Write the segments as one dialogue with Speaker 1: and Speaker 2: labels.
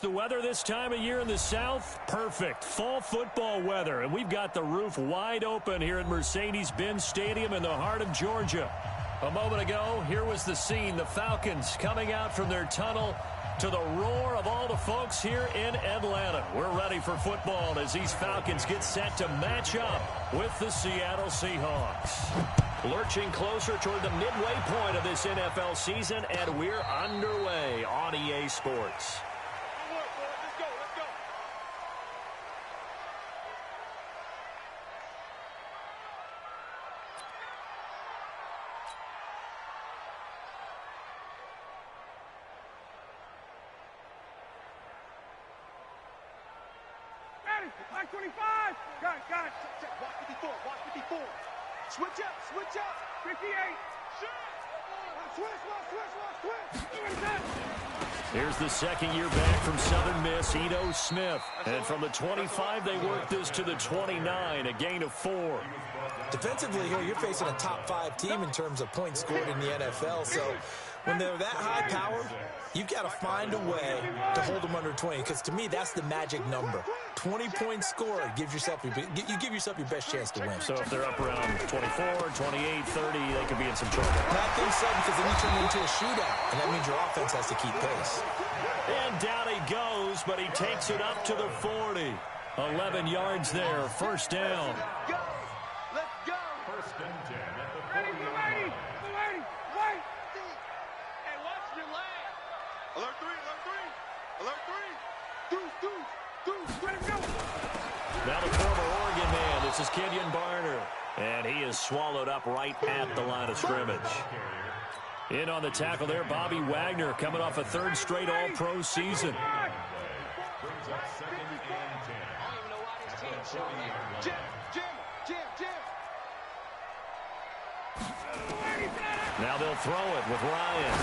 Speaker 1: The weather this time of year in the South, perfect. Fall football weather, and we've got the roof wide open here at Mercedes-Benz Stadium in the heart of Georgia. A moment ago, here was the scene. The Falcons coming out from their tunnel to the roar of all the folks here in Atlanta. We're ready for football as these Falcons get set to match up with the Seattle Seahawks. Lurching closer toward the midway point of this NFL season, and we're underway on EA Sports.
Speaker 2: Black 25. Got it. Check. Watch 54. Switch up. 58. Switch.
Speaker 1: Here's the second year back from Southern Miss, Ito Smith. And from the 25, they work this to the 29, a gain of 4.
Speaker 3: Defensively here, you're facing a top 5 team in terms of points scored in the NFL. So when they're that high powered, you've got to find a way to hold them under 20. Because to me, that's the magic number. 20 points scored gives yourself you give yourself your best chance to win.
Speaker 1: So if they're up around 24, 28, 30, they could be in some trouble.
Speaker 3: I think so, because then you turn it into a shootout, and that means your offense has to keep pace.
Speaker 1: And down he goes, but he takes it up to the 40. 11 yards there, first down.
Speaker 2: Let's go.
Speaker 4: First and 10 at the 40-yard line.
Speaker 2: Wait. Hey, watch your leg. Alert 3. Deuce, let him go.
Speaker 1: Now the former Oregon man, this is Kenyon Barner. And he is swallowed up right at the line of scrimmage. In on the tackle there, Bobby Wagner, coming off a third straight All-Pro season.
Speaker 4: Brings up second and 10.
Speaker 2: Jim.
Speaker 1: Now they'll throw it with Ryan.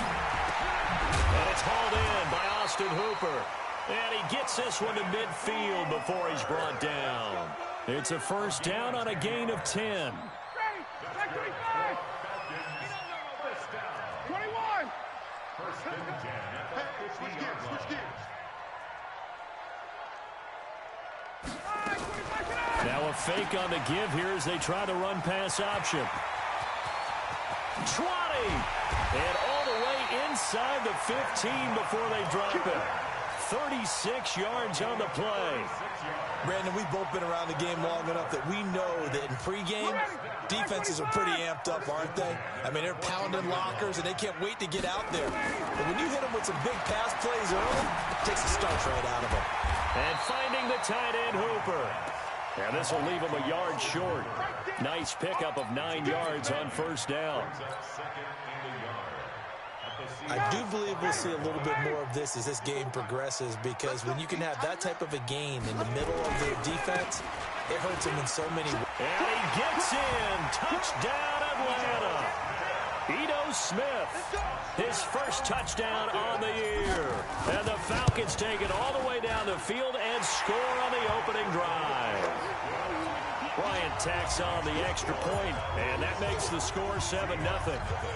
Speaker 1: And it's hauled in by Austin Hooper. And he gets this one to midfield before he's brought down. It's a first down on a gain of 10.
Speaker 2: 25. 21.
Speaker 4: First and 10 at the 50-yard line.
Speaker 1: Now a fake on the give here as they try the run-pass option. 20! And all the way inside the 15 before they drop it. 36 yards on the play.
Speaker 3: Brandon, we've both been around the game long enough that we know that in pregame, defenses are pretty amped up, aren't they? I mean, they're pounding lockers, and they can't wait to get out there. But when you hit them with some big pass plays early, it takes the starch right out of them.
Speaker 1: And finding the tight end, Hooper. And this will leave him a yard short. Nice pickup of 9 yards on first down.
Speaker 3: I do believe we'll see a little bit more of this as this game progresses, because when you can have that type of a gain in the middle of the defense, it hurts them in so many ways.
Speaker 1: And he gets in. Touchdown, Atlanta. Ito Smith, his first touchdown on the year. And the Falcons take it all the way down the field and score on the opening drive. Bryant tacks on the extra point, and that makes the score 7-0.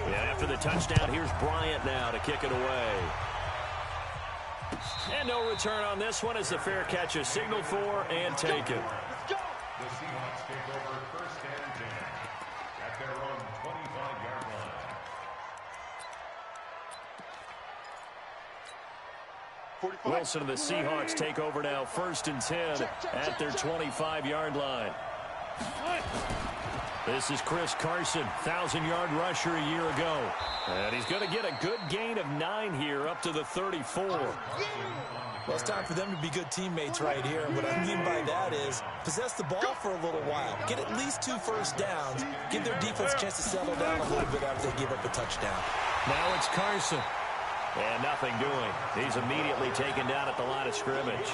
Speaker 1: And after the touchdown, here's Bryant now to kick it away. And no return on this one as the fair catch is signaled for and taken.
Speaker 4: The Seahawks take over first and 10 at their own 25-yard line.
Speaker 1: Wilson and the Seahawks take over now, first and 10 at their 25-yard line. This is Chris Carson, 1,000-yard rusher a year ago. And he's going to get a good gain of 9 here up to the 34.
Speaker 3: Well, it's time for them to be good teammates right here. And what I mean by that is possess the ball for a little while. Get at least 2 first downs. Give their defense a chance to settle down a little bit after they give up a touchdown.
Speaker 1: Now it's Carson. And nothing doing. He's immediately taken down at the line of scrimmage.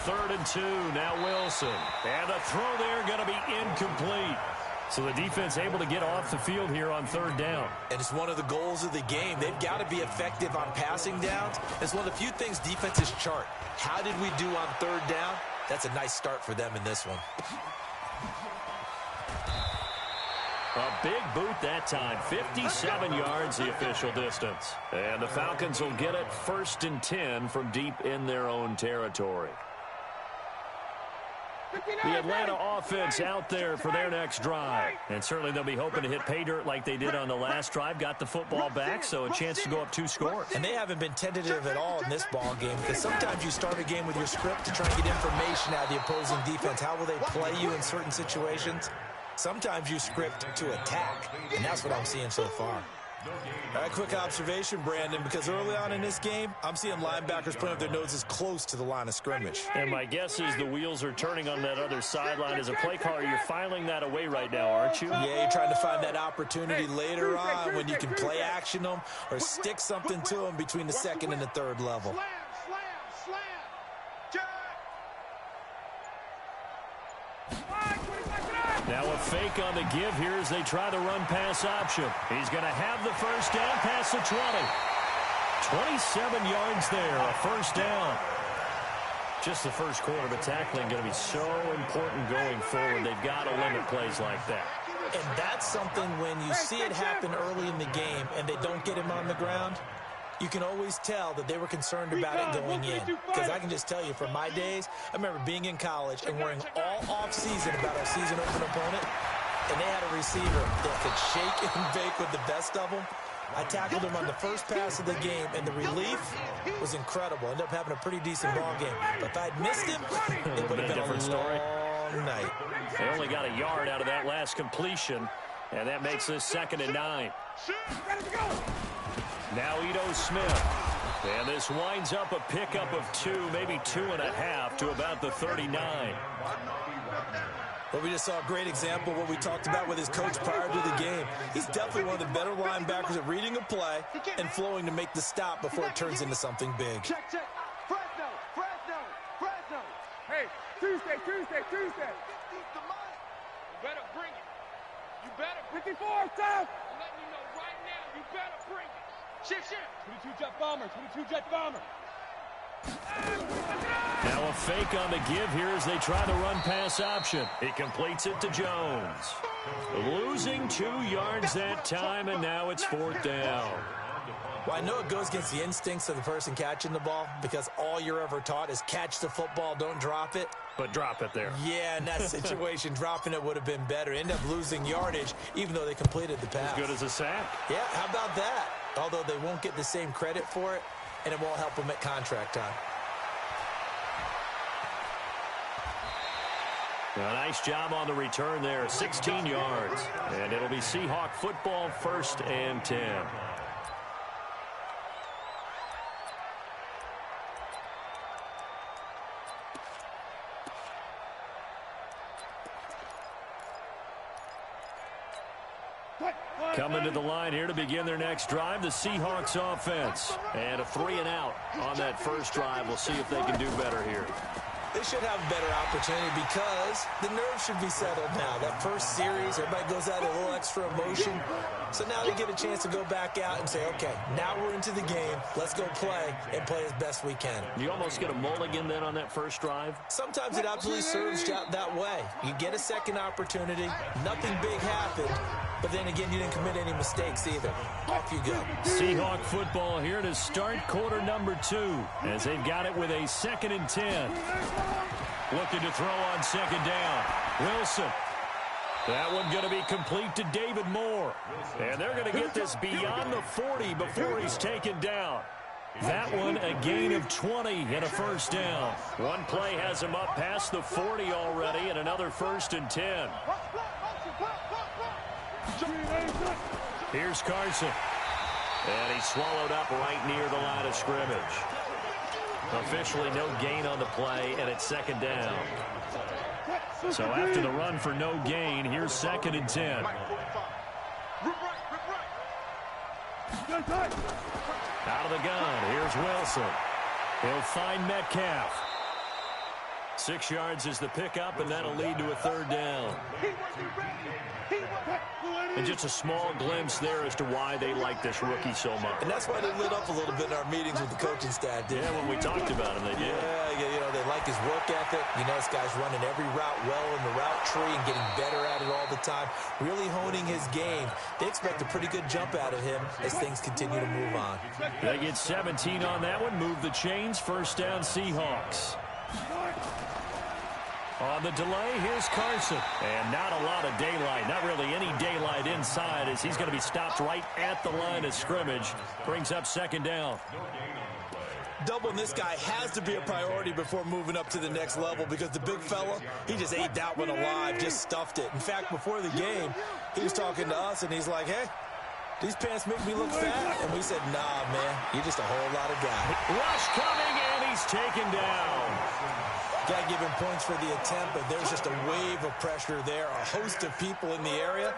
Speaker 1: Third and 2, now Wilson. And the throw there going to be incomplete. So the defense able to get off the field here on third down.
Speaker 3: And it's one of the goals of the game. They've got to be effective on passing downs. It's one of the few things defenses chart. How did we do on third down? That's a nice start for them in this one.
Speaker 1: A big boot that time. 57 yards the official distance. And the Falcons will get it 1st and 10 from deep in their own territory. The Atlanta offense out there for their next drive. And certainly they'll be hoping to hit pay dirt like they did on the last drive. Got the football back, so a chance to go up 2 scores.
Speaker 3: And they haven't been tentative at all in this ball game, because sometimes you start a game with your script to try and get information out of the opposing defense. How will they play you in certain situations? Sometimes you script to attack, and that's what I'm seeing so far. All right, quick observation, Brandon, because early on in this game, I'm seeing linebackers playing with their noses close to the line of scrimmage.
Speaker 1: And my guess is the wheels are turning on that other sideline. As a play caller, you're filing that away right now, aren't you?
Speaker 3: Yeah, you're trying to find that opportunity later on when you can play action them or stick something to them between the 2nd and the 3rd level.
Speaker 1: Now a fake on the give here as they try the run-pass option. He's going to have the first down past the 20. 27 yards there, a first down. Just the first quarter, but tackling going to be so important going forward. They've got to limit plays like that.
Speaker 3: And that's something when you see it happen early in the game and they don't get him on the ground, you can always tell that they were concerned about it going in. Because I can just tell you, from my days, I remember being in college and worrying all off-season about our season-open opponent, and they had a receiver that could shake and bake with the best of them. I tackled him on the first pass of the game, and the relief was incredible. Ended up having a pretty decent ball game. But if I'd missed him, it would have been a long night.
Speaker 1: They only got a yard out of that last completion, and that makes this 2nd and 9. Now Ito Smith. And this winds up a pickup of 2, maybe 2.5 to about the 39.
Speaker 3: But we just saw a great example of what we talked about with his coach prior to the game. He's definitely one of the better linebackers at reading a play and flowing to make the stop before it turns into something big.
Speaker 2: Check. Fresno. Hey, Tuesday. You better bring it. You better. 54, Tom. I'm letting you know right now, you better bring it. Shift. 22 jet bomber.
Speaker 1: Now a fake on the give here as they try the run-pass option. He completes it to Jones. Losing 2 yards that time, and now it's 4th down.
Speaker 3: Well, I know it goes against the instincts of the person catching the ball, because all you're ever taught is catch the football, don't drop it.
Speaker 1: But drop it there.
Speaker 3: Yeah, in that situation, dropping it would have been better. End up losing yardage, even though they completed the pass.
Speaker 1: As good as a sack.
Speaker 3: Yeah, how about that? Although they won't get the same credit for it, and it won't help them at contract time.
Speaker 1: A nice job on the return there, 16 yards. And it'll be Seahawk football, 1st and 10. Coming to the line here to begin their next drive, the Seahawks offense. And a 3-and-out on that first drive. We'll see if they can do better here.
Speaker 3: They should have a better opportunity because the nerves should be settled now. That first series, everybody goes out a little extra emotion. So now they get a chance to go back out and say, okay, now we're into the game. Let's go play and play as best we can.
Speaker 1: You almost get a mulligan then on that first drive?
Speaker 3: Sometimes it absolutely serves that way. You get a second opportunity. Nothing big happened. But then again, you didn't commit any mistakes either. Off you go.
Speaker 1: Seahawk football here to start quarter number 2 as they've got it with a 2nd and 10. Looking to throw on 2nd down. Wilson. That one going to be complete to David Moore. And they're going to get this beyond the 40 before he's taken down. That one a gain of 20 and a first down. One play has him up past the 40 already, and another 1st and 10. Here's Carson. And he's swallowed up right near the line of scrimmage. Officially no gain on the play, and it's 2nd down. So after the run for no gain, here's 2nd and 10. Out of the gun, here's Wilson. He'll find Metcalf. 6 yards is the pickup, and that'll lead to a third down. And just a small glimpse there as to why they like this rookie so much.
Speaker 3: And that's why they lit up a little bit in our meetings with the coaching staff, didn't
Speaker 1: when we talked about him, they did.
Speaker 3: Yeah, they like his work ethic. This guy's running every route well in the route tree and getting better at it all the time, really honing his game. They expect a pretty good jump out of him as things continue to move on.
Speaker 1: They get 17 on that one, move the chains, first down Seahawks. On the delay, here's Carson. And not a lot of daylight, not really any daylight inside as he's going to be stopped right at the line of scrimmage. Brings up second down.
Speaker 3: Doubling this guy has to be a priority before moving up to the next level because the big fella, he just ate that one alive, just stuffed it. In fact, before the game, he was talking to us, and he's like, hey, these pants make me look fat. And we said, nah, man, you're just a whole lot of guy.
Speaker 1: Rush coming, and he's taken down.
Speaker 3: Got to give him points for the attempt, but there's just a wave of pressure there. A host of people in the area.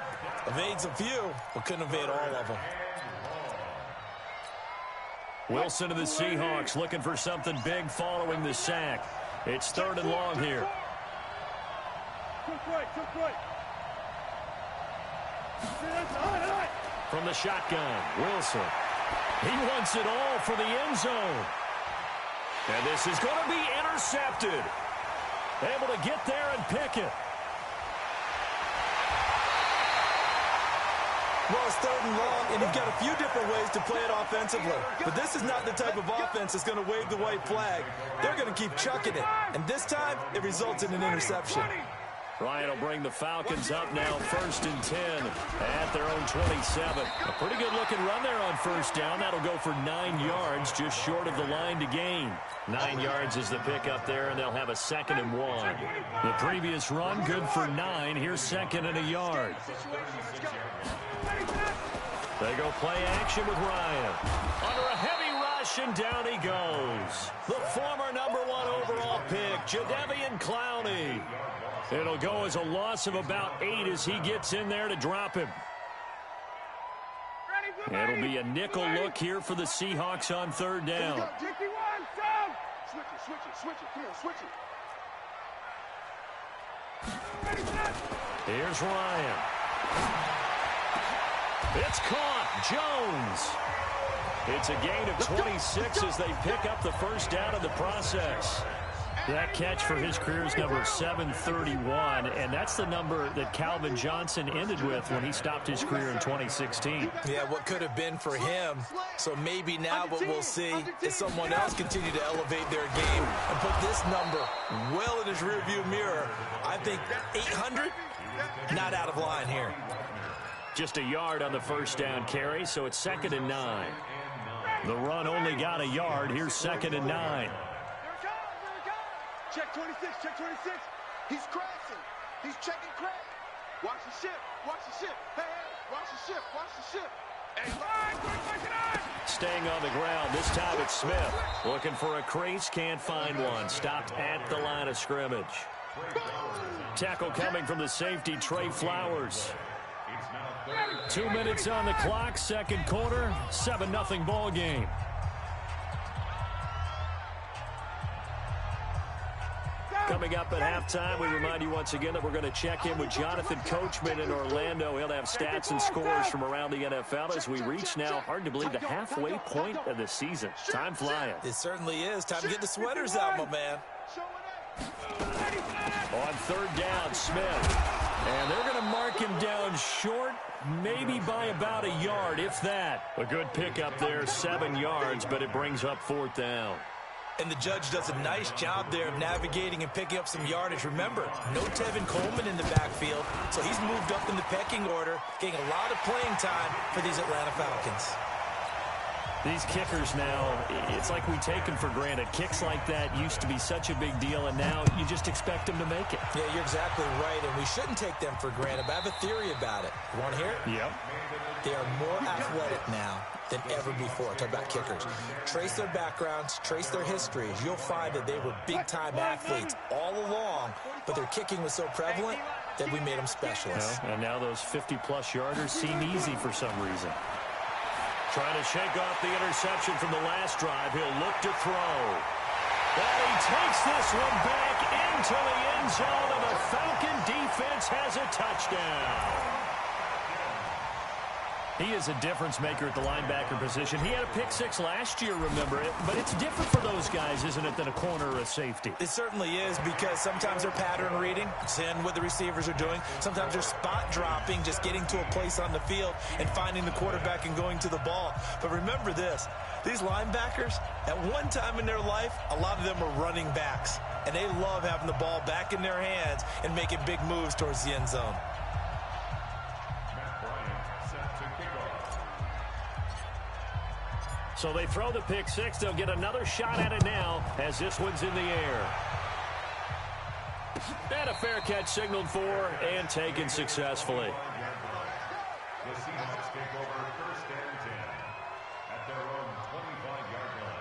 Speaker 3: Evades a few, but couldn't evade all of them.
Speaker 1: Wilson to the Seahawks looking for something big following the sack. It's third and long here. From the shotgun, Wilson. He wants it all for the end zone. And this is going to be intercepted. Able to get there and pick it.
Speaker 3: Well, it's third and long, and you've got a few different ways to play it offensively. But this is not the type of offense that's going to wave the white flag. They're going to keep chucking it. And this time, it results in an interception.
Speaker 1: Ryan will bring the Falcons up now, 1st and 10 at their own 27. A pretty good-looking run there on first down. That'll go for 9 yards, just short of the line to gain. 9 yards is the pickup there, and they'll have a 2nd and 1. The previous run, good for 9. Here's 2nd and a yard. They go play action with Ryan. Under a heavy rush, and down he goes. The former #1 overall pick, Jadeveon Clowney. It'll go as a loss of about 8 as he gets in there to drop him. It'll be a nickel look here for the Seahawks on third down. Here's Ryan. It's caught. Jones. It's a gain of 26 as they pick up the first down in the process. That catch for his career is number 731, and that's the number that Calvin Johnson ended with when he stopped his career in 2016.
Speaker 3: Yeah, what could have been for him. So maybe now what we'll see is someone else continue to elevate their game and put this number well in his rearview mirror. I think 800, not out of line here.
Speaker 1: Just a yard on the first down carry, so it's 2nd and 9. The run only got a yard. Here's 2nd and 9.
Speaker 2: Check 26, check 26. He's crashing. He's checking crack. Watch the ship, watch the ship. Hey, watch the ship, watch the ship.
Speaker 1: Staying on the ground, this time it's Smith. Looking for a crease, can't find one. Stopped at the line of scrimmage. Tackle coming from the safety, Trey Flowers. 2 minutes on the clock, second quarter, 7-0 ball game. Coming up at halftime, we remind you once again that we're going to check in with Jonathan Coachman in Orlando. He'll have stats and scores from around the NFL as we reach now, hard to believe, the halfway point of the season. Time flying.
Speaker 3: It certainly is. Time to get the sweaters out, my man.
Speaker 1: On third down, Smith. And they're going to mark him down short, maybe by about a yard, if that. A good pickup there, 7 yards, but it brings up 4th down.
Speaker 3: And the judge does a nice job there of navigating and picking up some yardage. Remember, no Tevin Coleman in the backfield, so he's moved up in the pecking order, getting a lot of playing time for these Atlanta Falcons.
Speaker 1: These kickers now, it's like we take them for granted. Kicks like that used to be such a big deal, and now you just expect them to make it.
Speaker 3: Yeah, you're exactly right, and we shouldn't take them for granted, but I have a theory about it. You want to hear it?
Speaker 1: Yep.
Speaker 3: They are more athletic now than ever before. Talk about kickers. Trace their backgrounds, trace their histories. You'll find that they were big-time athletes all along, but their kicking was so prevalent that we made them specialists.
Speaker 1: Well, and now those 50-plus yarders seem easy for some reason. Trying to shake off the interception from the last drive. He'll look to throw. And he takes this one back in into the end zone, and the Falcon defense has a touchdown. He is a difference maker at the linebacker position. He had a pick six last year, remember it. But it's different for those guys, isn't it, than a corner or a safety?
Speaker 3: It certainly is, because sometimes they're pattern reading, seeing what the receivers are doing. Sometimes they're spot dropping, just getting to a place on the field and finding the quarterback and going to the ball. But remember this, these linebackers, at one time in their life, a lot of them are running backs. And they love having the ball back in their hands and making big moves towards the end zone.
Speaker 1: So they throw the pick six. They'll get another shot at it now as this one's in the air. And a fair catch signaled for and taken successfully.
Speaker 4: The Seahawks take over 1st and 10 at their own 25-yard line.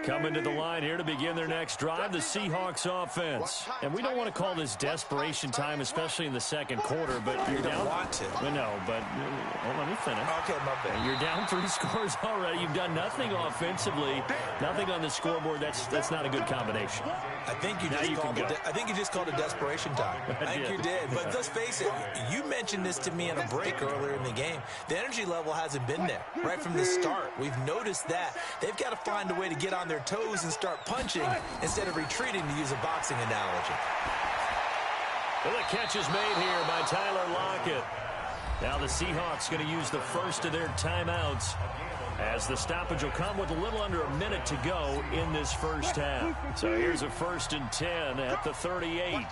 Speaker 1: Coming to the line here to begin their next drive, the Seahawks offense. And we don't want to call this desperation time, especially in the second quarter, but you're down.
Speaker 3: You don't want to.
Speaker 1: No, but well, let me finish.
Speaker 3: Okay, my bad.
Speaker 1: You're down 3 scores already. You've done nothing offensively, nothing on the scoreboard. That's not a good combination.
Speaker 3: I think you just called it desperation time. I think you did. But let's face it, you mentioned this to me in a break earlier in the game. The energy level hasn't been there right from the start. We've noticed that. They've got to find a way to get on their toes and start punching instead of retreating, to use a boxing analogy.
Speaker 1: Well, the catch is made here by Tyler Lockett. Now the Seahawks going to use the first of their timeouts, as the stoppage will come with a little under a minute to go in this first half. So here's a 1st and 10 at the 38.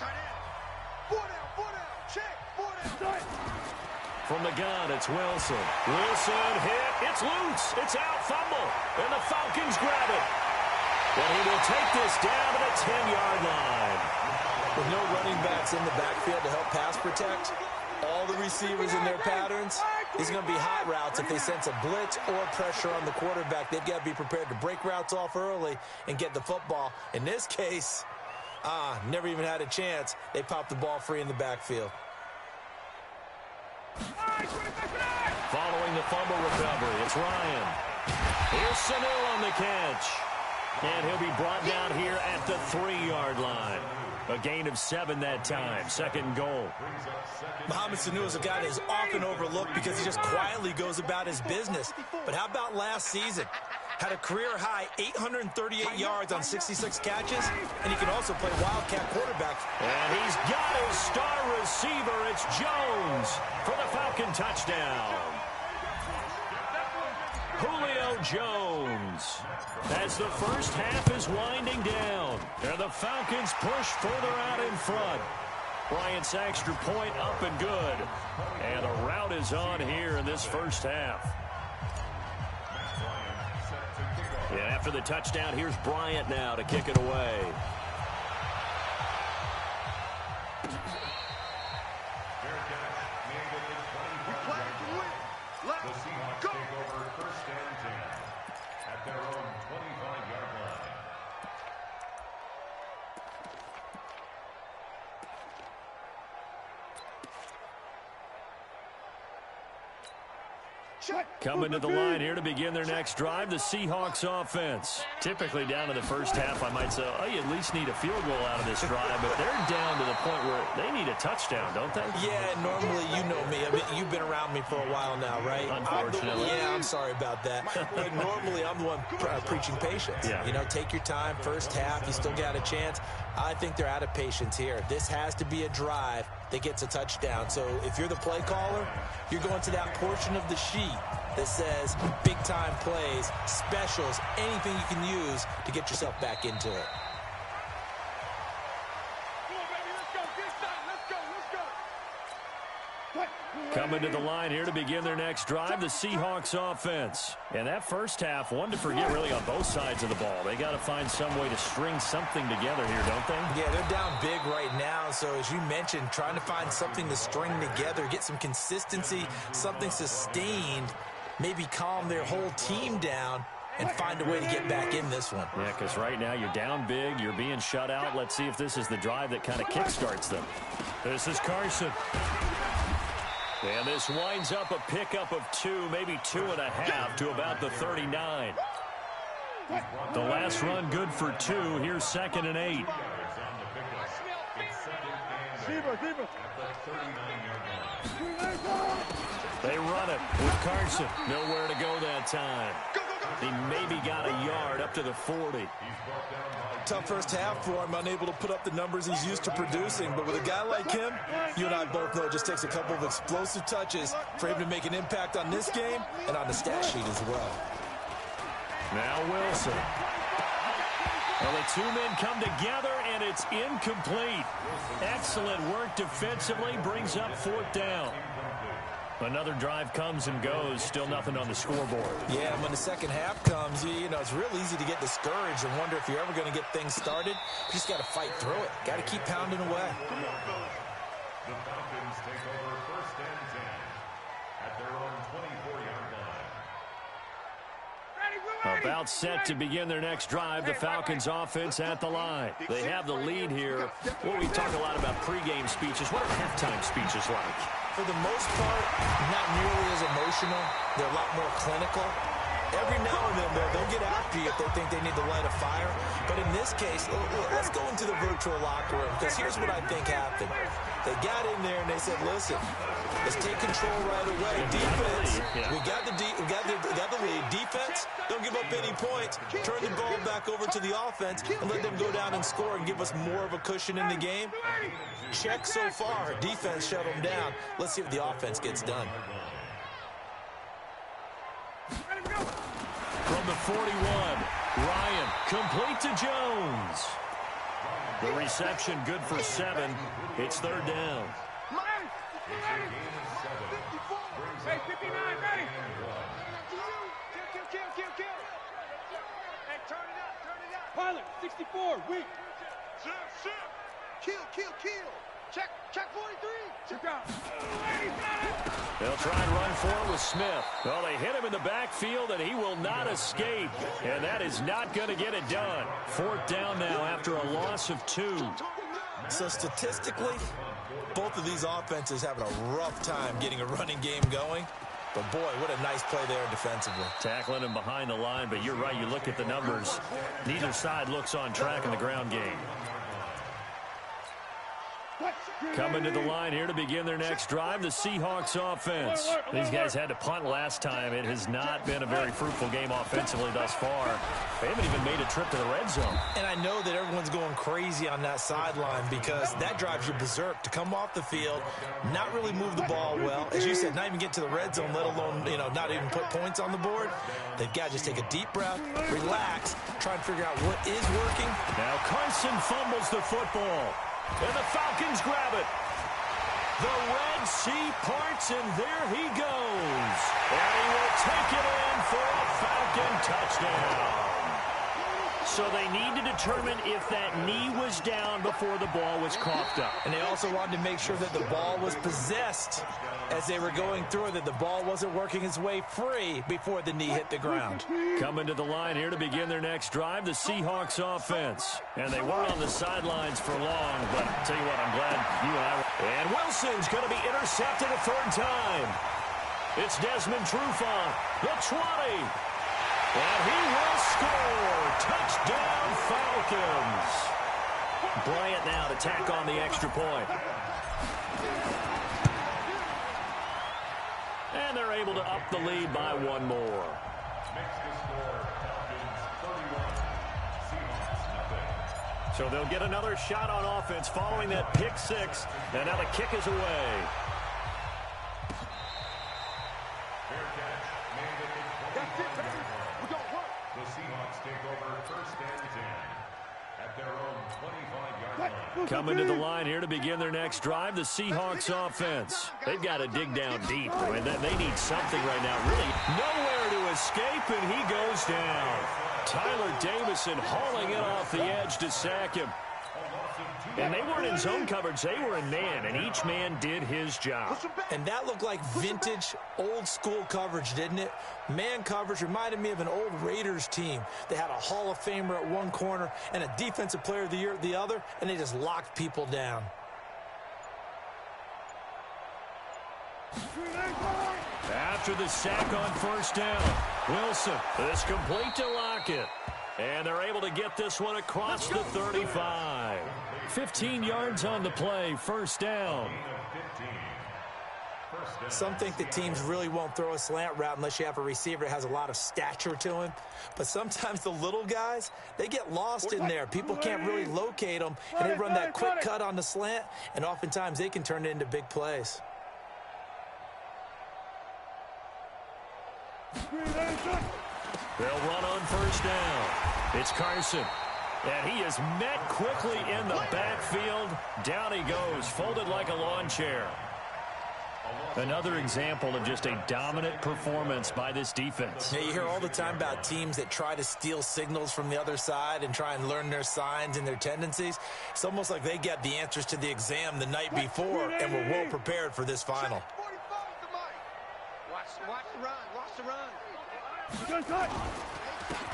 Speaker 1: From the gun, it's Wilson. Wilson hit. It's loose. It's out. Fumble. And the Falcons grab it. And he will take this down to the 10-yard line.
Speaker 3: With no running backs in the backfield to help pass protect, all the receivers in their patterns, it's going to be hot routes. If they sense a blitz or pressure on the quarterback, they've got to be prepared to break routes off early and get the football. In this case, never even had a chance. They popped the ball free in the backfield.
Speaker 1: Following the fumble recovery, it's Ryan. Here's Sanu on the catch. And he'll be brought down here at the 3-yard line. A gain of 7 that time. 2nd goal.
Speaker 3: Mohamed Sanu is a guy that is often overlooked because he just quietly goes about his business. But how about last season? Had a career-high 838 yards on 66 catches, and he can also play wildcat quarterback.
Speaker 1: And he's got his star receiver. It's Jones for the Falcon touchdown. Julio Jones. As the first half is winding down, and the Falcons push further out in front. Bryant's extra point up and good. And a rout is on here in this first half. And after the touchdown, here's Bryant now to kick it away.
Speaker 4: The Seahawks take over 1st and 10 at their own 25-yard line.
Speaker 1: Coming to the line here to begin their next drive, the Seahawks offense. Typically down to the first half, I might say, oh, you at least need a field goal out of this drive, but they're down to the point where they need a touchdown, don't they?
Speaker 3: Yeah, normally, you know me. I mean, you've been around me for a while now, right?
Speaker 1: Unfortunately.
Speaker 3: I'm sorry about that. But normally, I'm the one preaching patience.
Speaker 1: Yeah.
Speaker 3: You know, take your time. First half, you still got a chance. I think they're out of patience here. This has to be a drive that gets a touchdown. So if you're the play caller, you're going to that portion of the sheet that says big-time plays, specials, anything you can use to get yourself back into it.
Speaker 1: Coming to the line here to begin their next drive, the Seahawks offense. And that first half, one to forget really on both sides of the ball. They got to find some way to string something together here, don't they?
Speaker 3: Yeah, they're down big right now. So as you mentioned, trying to find something to string together, get some consistency, something sustained, maybe calm their whole team down and find a way to get back in this one.
Speaker 1: Yeah, because right now you're down big. You're being shut out. Let's see if this is the drive that kind of kickstarts them. This is Carson. And this winds up a pickup of 2, maybe 2.5 to about the 39. The last run good for 2. Here's 2nd and 8. They run it with Carson. Nowhere to go that time. He maybe got a yard up to the 40.
Speaker 3: Tough first half for him, unable to put up the numbers he's used to producing. But with a guy like him, you and I both know it just takes a couple of explosive touches for him to make an impact on this game and on the stat sheet as well.
Speaker 1: Now Wilson. Well, the 2 men come together, and it's incomplete. Excellent work defensively, brings up 4th down. Another drive comes and goes, still nothing on the scoreboard.
Speaker 3: Yeah, and when the second half comes, you know, it's real easy to get discouraged and wonder if you're ever going to get things started. You just got to fight through it. Got to keep pounding away.
Speaker 4: The Falcons take over 1st and 10 at their own 24-yard line.
Speaker 1: About set to begin their next drive, the Falcons offense at the line. They have the lead here. Well, we talk a lot about pregame speeches. What are halftime speeches like?
Speaker 3: For the most part, not nearly as emotional. They're a lot more clinical. Every now and then, they'll get after you if they think they need to light a fire. But in this case, let's go into the virtual locker room, because here's what I think happened. They got in there and they said, listen, let's take control right away. Defense, we got the lead. Defense, don't give up any points. Turn the ball back over to the offense and let them go down and score and give us more of a cushion in the game. Check so far. Defense shut them down. Let's see if the offense gets done.
Speaker 1: From the 41, Ryan, complete to Jones. The reception good for 7. It's 3rd down.
Speaker 2: Hey, 59, ready? Hey, turn it up. Pilot, 64, weak. Kill. Check 43. Check out.
Speaker 1: They'll try and run for it with Smith. Well, they hit him in the backfield, and he will not escape. And that is not going to get it done. 4th down now after a loss of 2.
Speaker 3: So statistically, both of these offenses having a rough time getting a running game going. But, boy, what a nice play there defensively.
Speaker 1: Tackling him behind the line, but you're right. You look at the numbers. Neither side looks on track in the ground game. Coming to the line here to begin their next drive, the Seahawks offense. These guys had to punt last time. It has not been a very fruitful game offensively thus far. They haven't even made a trip to the red zone.
Speaker 3: And I know that everyone's going crazy on that sideline because that drives you berserk to come off the field, not really move the ball well. As you said, not even get to the red zone, let alone, not even put points on the board. They've got to just take a deep breath, relax, try and figure out what is working.
Speaker 1: Now Carson fumbles the football. And the Falcons grab it. The Red Sea parts, and there he goes. And he will take it in for a Falcon touchdown. So they need to determine if that knee was down before the ball was coughed up.
Speaker 3: And they also wanted to make sure that the ball was possessed as they were going through, that the ball wasn't working its way free before the knee hit the ground.
Speaker 1: Coming to the line here to begin their next drive, the Seahawks offense. And they weren't on the sidelines for long, but I'll tell you what, I'm glad you and I were. And Wilson's going to be intercepted a 3rd time. It's Desmond Trufant, the 20. And he will score. Touchdown, Falcons. Bryant now to tack on the extra point. And they're able to up the lead by 1 more.
Speaker 4: Makes the score Falcons 31, Seahawks 0.
Speaker 1: So they'll get another shot on offense following that pick 6. And now the kick is away.
Speaker 4: Fair catch made at the 20. The Seahawks take over 1st and 10 at their own 25-yard line.
Speaker 1: Coming to the line here to begin their next drive, the Seahawks offense. They've got to dig down deep. I mean, they need something right now. Really nowhere to escape, and he goes down. Tyler Davison hauling it off the edge to sack him. And they weren't in zone coverage. They were in man, and each man did his job.
Speaker 3: And that looked like vintage, old-school coverage, didn't it? Man coverage reminded me of an old Raiders team. They had a Hall of Famer at one corner and a Defensive Player of the Year at the other, and they just locked people down.
Speaker 1: After the sack on first down, Wilson is complete to Lockett. And they're able to get this one across the 35. 15 yards on the play, first down.
Speaker 3: Some think that teams really won't throw a slant route unless you have a receiver that has a lot of stature to him. But sometimes the little guys, they get lost in there. People can't really locate them, and they run that quick cut on the slant, and oftentimes they can turn it into big plays.
Speaker 1: They'll run on first down. It's Carson. And he is met quickly in the backfield. Down he goes, folded like a lawn chair. Another example of just a dominant performance by this defense.
Speaker 3: Yeah, you hear all the time about teams that try to steal signals from the other side and try and learn their signs and their tendencies. It's almost like they get the answers to the exam the night before and were well prepared for this final.
Speaker 2: Watch the run. Watch the run.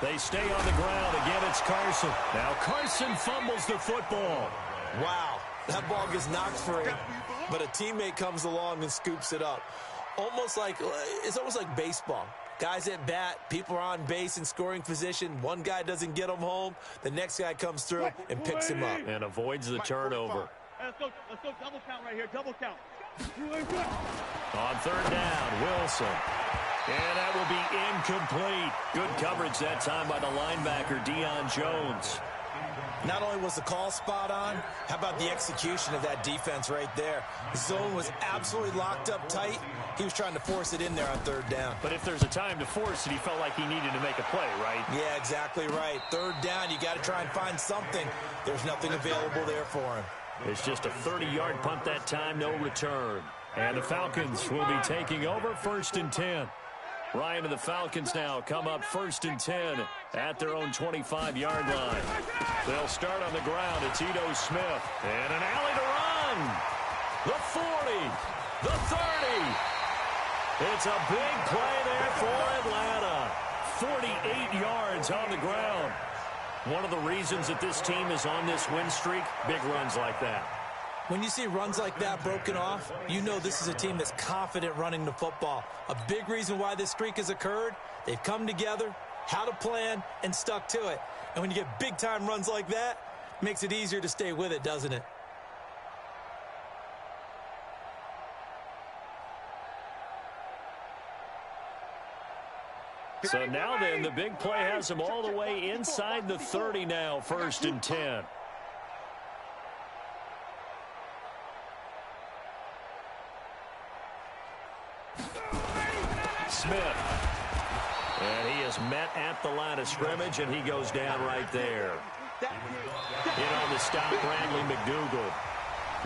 Speaker 1: They stay on the ground. Again, it's Carson. Now Carson fumbles the football.
Speaker 3: Wow, that ball gets knocked free, but a teammate comes along and scoops it up. It's almost like baseball. Guys at bat, people are on base in scoring position. One guy doesn't get him home. The next guy comes through and picks him up.
Speaker 1: And avoids the turnover.
Speaker 2: Let's go double count right here. Double count.
Speaker 1: On third down, Wilson. And that will be incomplete. Good coverage that time by the linebacker, Deion Jones.
Speaker 3: Not only was the call spot on, how about the execution of that defense right there? The zone was absolutely locked up tight. He was trying to force it in there on third down.
Speaker 1: But if there's a time to force it, he felt like he needed to make a play, right?
Speaker 3: Yeah, exactly right. Third down, you got to try and find something. There's nothing available there for him.
Speaker 1: It's just a 30-yard punt that time, no return. And the Falcons will be taking over first and 10. Ryan and the Falcons now come up first and 10 at their own 25-yard line. They'll start on the ground. It's Ito Smith. And an alley to run. The 40. The 30. It's a big play there for Atlanta. 48 yards on the ground. One of the reasons that this team is on this win streak, big runs like that.
Speaker 3: When you see runs like that broken off, you know this is a team that's confident running the football. A big reason why this streak has occurred, they've come together, had a plan, and stuck to it. And when you get big-time runs like that, it makes it easier to stay with it, doesn't it?
Speaker 1: So now then, the big play has them all the way inside the 30 now, first and 10. Smith. And he is met at the line of scrimmage, and he goes down right there. In on the stop, Bradley McDougal.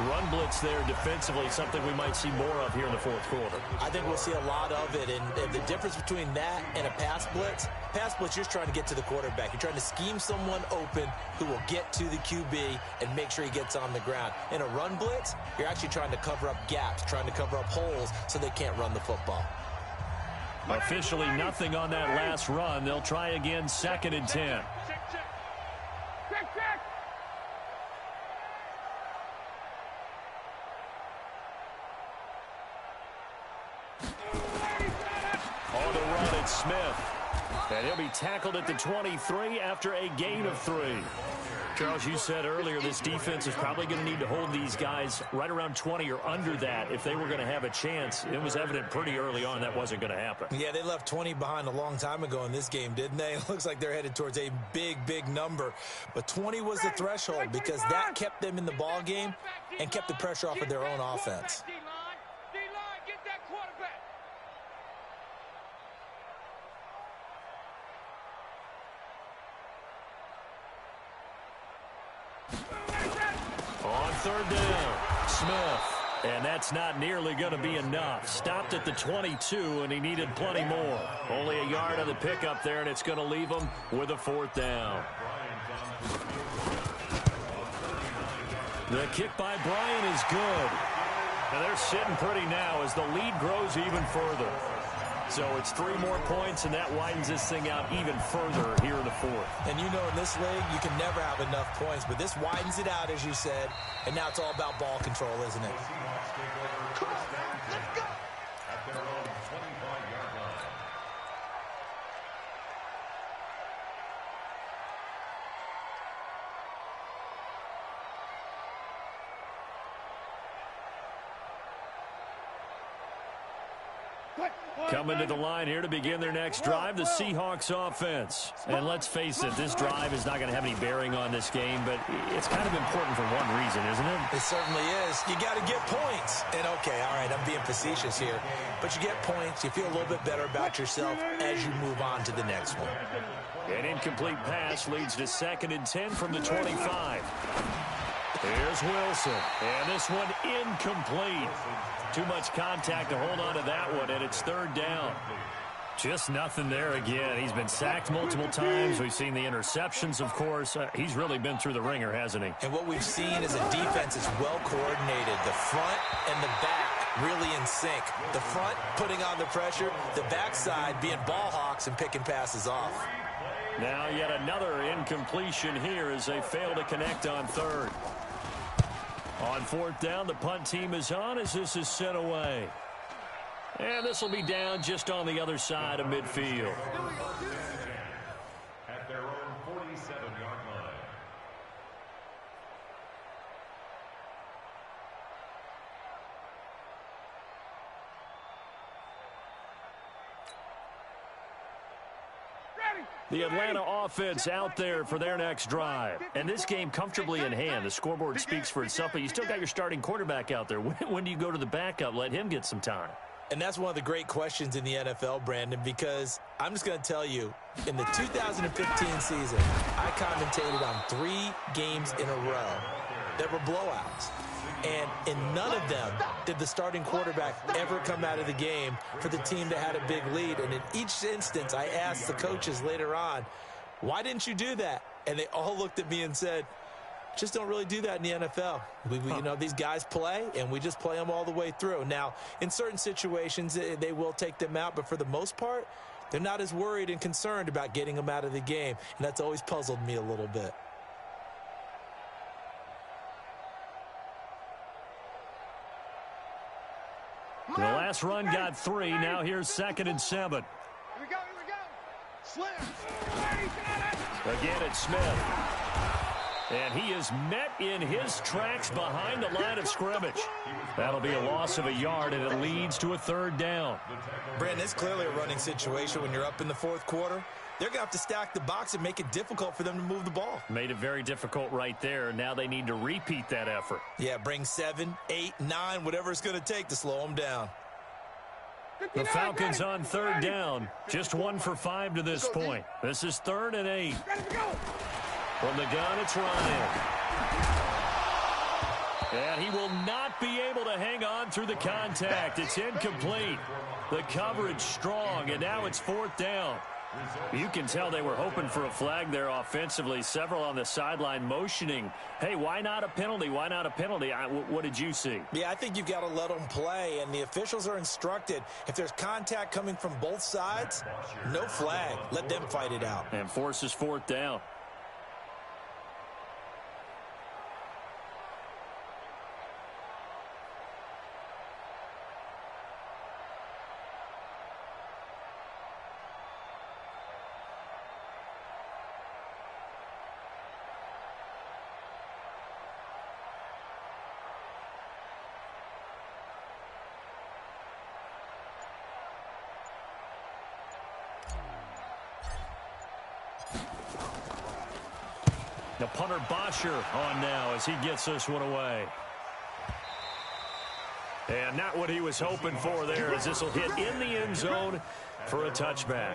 Speaker 1: Run blitz there defensively, something we might see more of here in the fourth quarter.
Speaker 3: I think we'll see a lot of it, and the difference between that and a pass blitz, you're just trying to get to the quarterback. You're trying to scheme someone open who will get to the QB and make sure he gets on the ground. In a run blitz, you're actually trying to cover up gaps, trying to cover up holes so they can't run the football.
Speaker 1: Officially nothing on that last run. They'll try again, second and 10. On the run, it's Smith. And he'll be tackled at the 23 after a gain of 3. Charles, you said earlier this defense is probably going to need to hold these guys right around 20 or under that if they were going to have a chance. It was evident pretty early on that wasn't going to happen.
Speaker 3: Yeah, they left 20 behind a long time ago in this game, didn't they? It looks like they're headed towards a big, big number. But 20 was the threshold because that kept them in the ball game and kept the pressure off of their own offense.
Speaker 1: On third down, Smith. And that's not nearly going to be enough. Stopped at the 22, and he needed plenty more. Only a yard on the pickup there, and it's going to leave him with a fourth down. The kick by Bryant is good. And they're sitting pretty now as the lead grows even further. So it's 3 more points, and that widens this thing out even further here in the fourth.
Speaker 3: And you know in this league, you can never have enough points, but this widens it out, as you said, and now it's all about ball control, isn't it?
Speaker 4: Come on, let's go! At their own 25-yard line.
Speaker 1: Coming to the line here to begin their next drive, the Seahawks offense. And let's face it, this drive is not going to have any bearing on this game, but it's kind of important for one reason, isn't it?
Speaker 3: It certainly is. You got to get points. And, okay, all right, I'm being facetious here. But you get points, you feel a little bit better about yourself as you move on to the next one.
Speaker 1: An incomplete pass leads to 2nd and 10 from the 25. Here's Wilson. And this one incomplete. Too much contact to hold on to that one, and it's 3rd down. Just nothing there again. He's been sacked multiple times. We've seen the interceptions, of course. He's really been through the ringer, hasn't he?
Speaker 3: And what we've seen is a defense is well coordinated. The front and the back really in sync. The front putting on the pressure, the backside being ball hawks and picking passes off.
Speaker 1: Now yet another incompletion here as they fail to connect on 3rd. On 4th down, the punt team is on as this is sent away. And this will be down just on the other side of midfield.
Speaker 4: At their own 47-yard line.
Speaker 1: The Atlanta offense out there for their next drive. And this game comfortably in hand. The scoreboard speaks for itself, but you still got your starting quarterback out there. When do you go to the backup? Let him get some time.
Speaker 3: And that's one of the great questions in the NFL, Brandon, because I'm just going to tell you, in the 2015 season, I commentated on 3 games in a row that were blowouts. And in none of them did the starting quarterback ever come out of the game for the team that had a big lead. And in each instance, I asked the coaches later on, why didn't you do that? And they all looked at me and said, just don't really do that in the NFL. You know, these guys play, and we just play them all the way through. Now, in certain situations, they will take them out, but for the most part, they're not as worried and concerned about getting them out of the game. And that's always puzzled me a little bit.
Speaker 1: The last run got 3. Now here's 2nd and 7.
Speaker 2: Here we go. Slim.
Speaker 1: Again, it's Smith. And he is met in his tracks behind the line of scrimmage. That'll be a loss of a yard, and it leads to a 3rd down.
Speaker 3: Brandon, it's clearly a running situation when you're up in the 4th quarter. They're going to have to stack the box and make it difficult for them to move the ball.
Speaker 1: Made it very difficult right there. Now they need to repeat that effort.
Speaker 3: Yeah, bring 7, 8, 9, whatever it's going to take to slow them down.
Speaker 1: The Falcons on 3rd down. Just 1 for 5 to this point. This is 3rd and 8. From the gun, it's Ryan. And he will not be able to hang on through the contact. It's incomplete. The coverage strong, and now it's 4th down. You can tell they were hoping for a flag there offensively. Several on the sideline motioning, hey, why not a penalty? Why not a penalty? What did you see?
Speaker 3: Yeah, I think you've got to let them play, and the officials are instructed. If there's contact coming from both sides, no flag. Let them fight it out.
Speaker 1: And forces 4th down. The punter Bosher on now as he gets this one away. And not what he was hoping for there, as this will hit in the end zone for a touchback.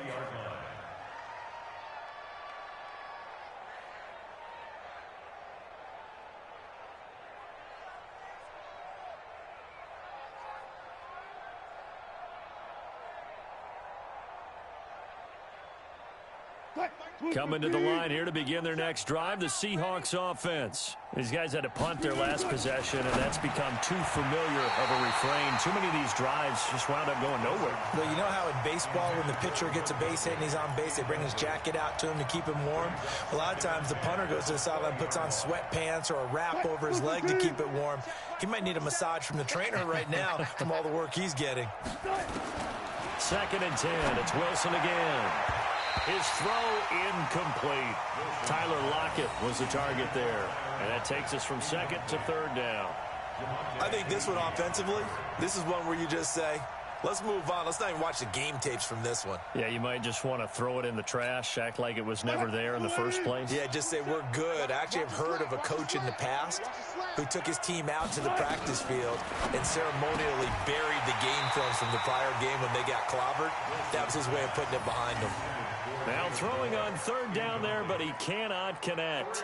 Speaker 1: Coming to the line here to begin their next drive, the Seahawks offense. These guys had to punt their last possession, and that's become too familiar of a refrain. Too many of these drives just wound up going nowhere.
Speaker 3: Well, you know how in baseball, when the pitcher gets a base hit and he's on base, they bring his jacket out to him to keep him warm? A lot of times the punter goes to the sideline, puts on sweatpants or a wrap over his leg to keep it warm. He might need a massage from the trainer right now from all the work he's getting.
Speaker 1: 2nd and 10. It's Wilson again. His throw incomplete. Tyler Lockett was the target there. And that takes us from 2nd to 3rd down.
Speaker 3: I think this one offensively, this is one where you just say, let's move on. Let's not even watch the game tapes from this one.
Speaker 1: Yeah, you might just want to throw it in the trash, act like it was never there in the first place.
Speaker 3: Yeah, just say we're good. I actually have heard of a coach in the past who took his team out to the practice field and ceremonially buried the game films from the prior game when they got clobbered. That was his way of putting it behind them.
Speaker 1: Now throwing on 3rd down there, but he cannot connect.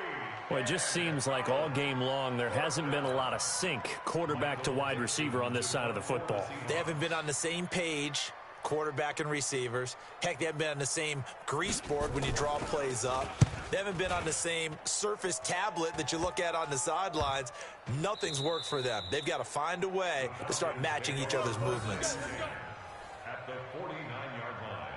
Speaker 1: Well, it just seems like all game long there hasn't been a lot of sync quarterback to wide receiver on this side of the football.
Speaker 3: They haven't been on the same page, quarterback and receivers. Heck, they haven't been on the same grease board when you draw plays up. They haven't been on the same Surface tablet that you look at on the sidelines. Nothing's worked for them. They've got to find a way to start matching each other's movements.
Speaker 4: At the 49-yard line.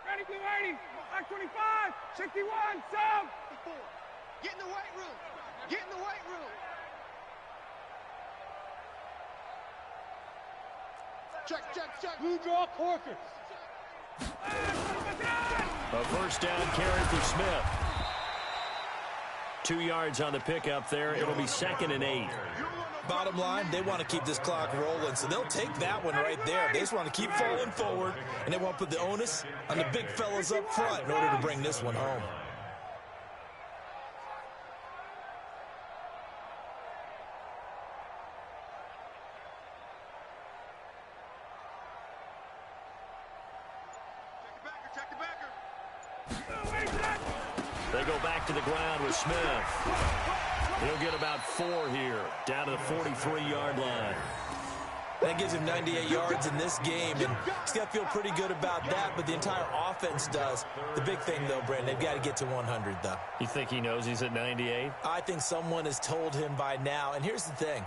Speaker 2: Ready, blue 80, back 25, 61, sub.
Speaker 5: Get in the weight room. Get in the weight room. Check.
Speaker 2: Blue draw Corker.
Speaker 1: A 1st down carry for Smith. 2 yards on the pickup there. It'll be 2nd and 8.
Speaker 3: Bottom line, they want to keep this clock rolling, so they'll take that one right there. They just want to keep falling forward, and they want to put the onus on the big fellas up front in order to bring this one home.
Speaker 5: Check the backer.
Speaker 1: They go back to the ground with Smith. He'll get about 4 here, down to the 43-yard line.
Speaker 3: That gives him 98 yards in this game, and he's got to feel pretty good about that, but the entire offense does. The big thing, though, Brandon, they've got to get to 100, though.
Speaker 1: You think he knows he's at 98?
Speaker 3: I think someone has told him by now, and here's the thing.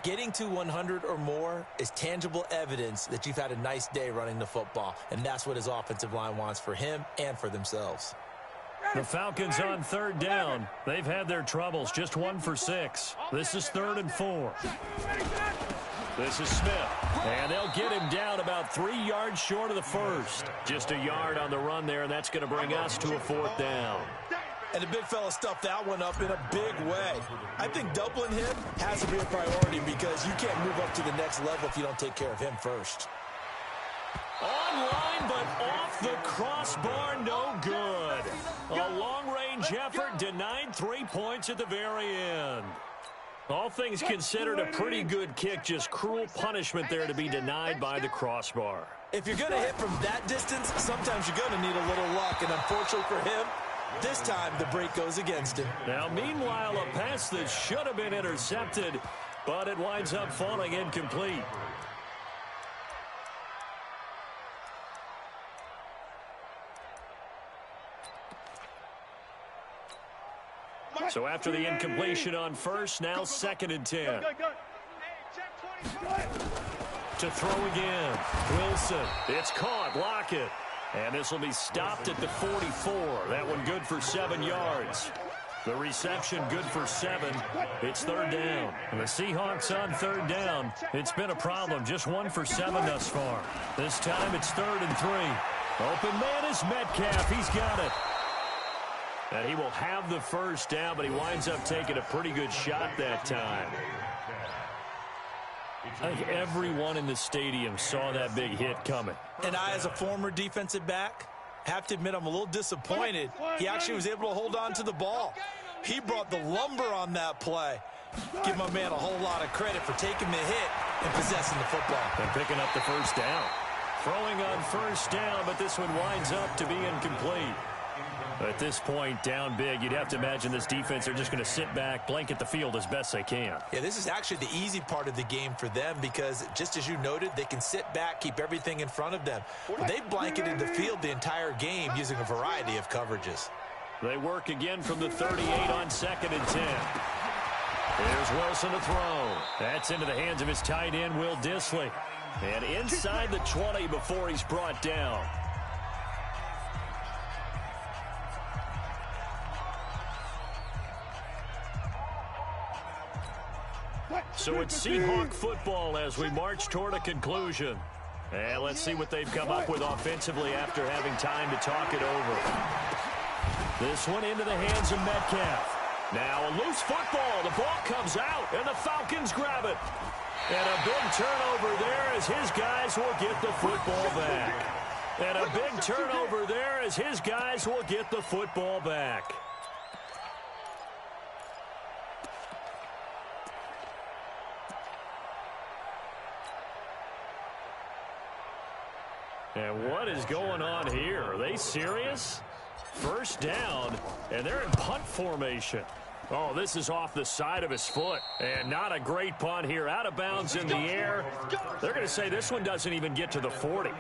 Speaker 3: Getting to 100 or more is tangible evidence that you've had a nice day running the football, and that's what his offensive line wants for him and for themselves.
Speaker 1: The Falcons on 3rd down. They've had their troubles, just 1 for 6. This is 3rd and 4. This is Smith, and they'll get him down about 3 yards short of the 1st. Just a yard on the run there, and that's going to bring us to a 4th down.
Speaker 3: And the big fella stuffed that one up in a big way. I think doubling him has to be a priority because you can't move up to the next level if you don't take care of him first.
Speaker 1: Online, but off the crossbar, no good. A long-range effort denied 3 points at the very end. All things considered, a pretty good kick, just cruel punishment there to be denied by the crossbar.
Speaker 3: If you're going to hit from that distance, sometimes you're going to need a little luck, and unfortunately for him, this time the break goes against him.
Speaker 1: Now, meanwhile, a pass that should have been intercepted, but it winds up falling incomplete. So after the incompletion on 1st, now 2nd and 10. To throw again. Wilson. It's caught. Lockett. And this will be stopped at the 44. That one good for 7 yards. The reception good for 7. It's 3rd down. And the Seahawks on 3rd down. It's been a problem. Just 1 for 7 thus far. This time it's 3rd and 3. Open man is Metcalf. He's got it. And he will have the 1st down, but he winds up taking a pretty good shot that time. I think everyone in the stadium saw that big hit coming.
Speaker 3: And I, as a former defensive back, have to admit I'm a little disappointed. He actually was able to hold on to the ball. He brought the lumber on that play. Give my man a whole lot of credit for taking the hit and possessing the football.
Speaker 1: And picking up the 1st down. Throwing on 1st down, but this one winds up to be incomplete. At this point, down big, you'd have to imagine this defense, they're just going to sit back, blanket the field as best they can.
Speaker 3: Yeah, this is actually the easy part of the game for them because, just as you noted, they can sit back, keep everything in front of them. But they've blanketed the field the entire game using a variety of coverages.
Speaker 1: They work again from the 38 on 2nd and 10. Here's Wilson to throw. That's into the hands of his tight end, Will Dissly. And inside the 20 before he's brought down. So it's Seahawk football as we march toward a conclusion. And let's see what they've come up with offensively after having time to talk it over. This one into the hands of Metcalf. Now a loose football. The ball comes out, and the Falcons grab it. And a big turnover there as his guys will get the football back. And a big turnover there as his guys will get the football back. And what is going on here? Are they serious? First down, and they're in punt formation. Oh, this is off the side of his foot. And not a great punt here. Out of bounds in the air. They're going to say this one doesn't even get to the 40.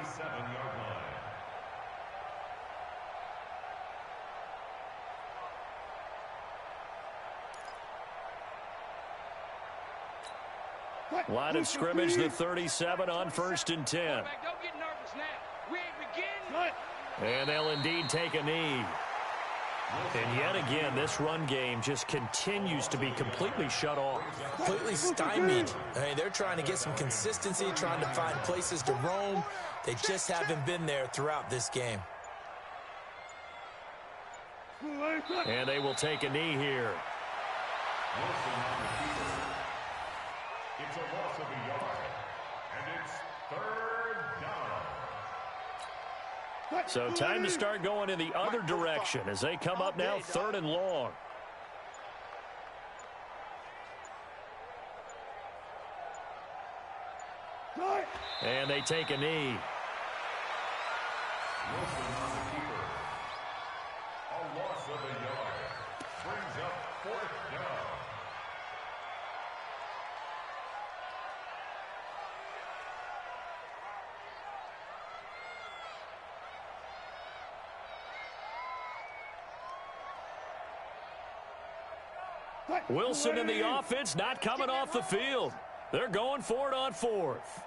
Speaker 1: Line of scrimmage, the 37 on 1st and 10.
Speaker 2: Don't get nervous now. We ain't beginning.
Speaker 1: And they'll indeed take a knee. And yet again, this run game just continues to be completely shut off.
Speaker 3: Completely stymied. I mean, they're trying to get some consistency, trying to find places to roam. They just haven't been there throughout this game.
Speaker 1: And they will take a knee here.
Speaker 4: It's a loss of a yard, and it's 3rd down.
Speaker 1: So time to start going in the other direction as they come up now 3rd and long. And they take a knee.
Speaker 4: Wilson on the keeper. A loss of a yard. Brings up 4th down.
Speaker 1: Wilson in the offense not coming off the field. They're going for it on 4th.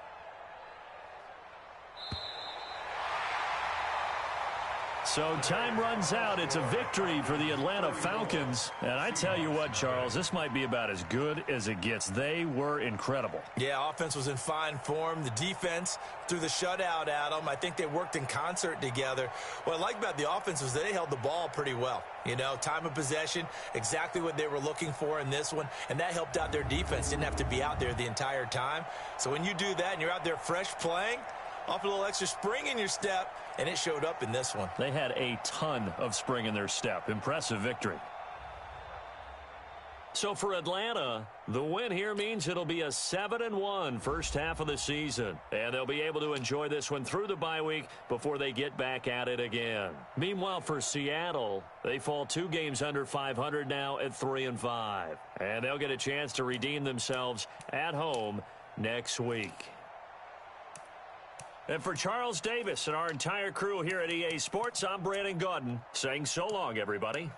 Speaker 1: So time runs out. It's a victory for the Atlanta Falcons. And I tell you what, Charles, this might be about as good as it gets. They were incredible.
Speaker 3: Yeah, offense was in fine form. The defense threw the shutout at them. I think they worked in concert together. What I like about the offense was they held the ball pretty well. You know, time of possession, exactly what they were looking for in this one. And that helped out their defense. Didn't have to be out there the entire time. So when you do that and you're out there fresh playing, off a little extra spring in your step, and it showed up in this one.
Speaker 1: They had a ton of spring in their step. Impressive victory. So for Atlanta, the win here means it'll be a 7-1 first half of the season. And they'll be able to enjoy this one through the bye week before they get back at it again. Meanwhile, for Seattle, they fall 2 games under 500 now at 3-5. And they'll get a chance to redeem themselves at home next week. And for Charles Davis and our entire crew here at EA Sports, I'm Brandon Gaudin saying so long, everybody.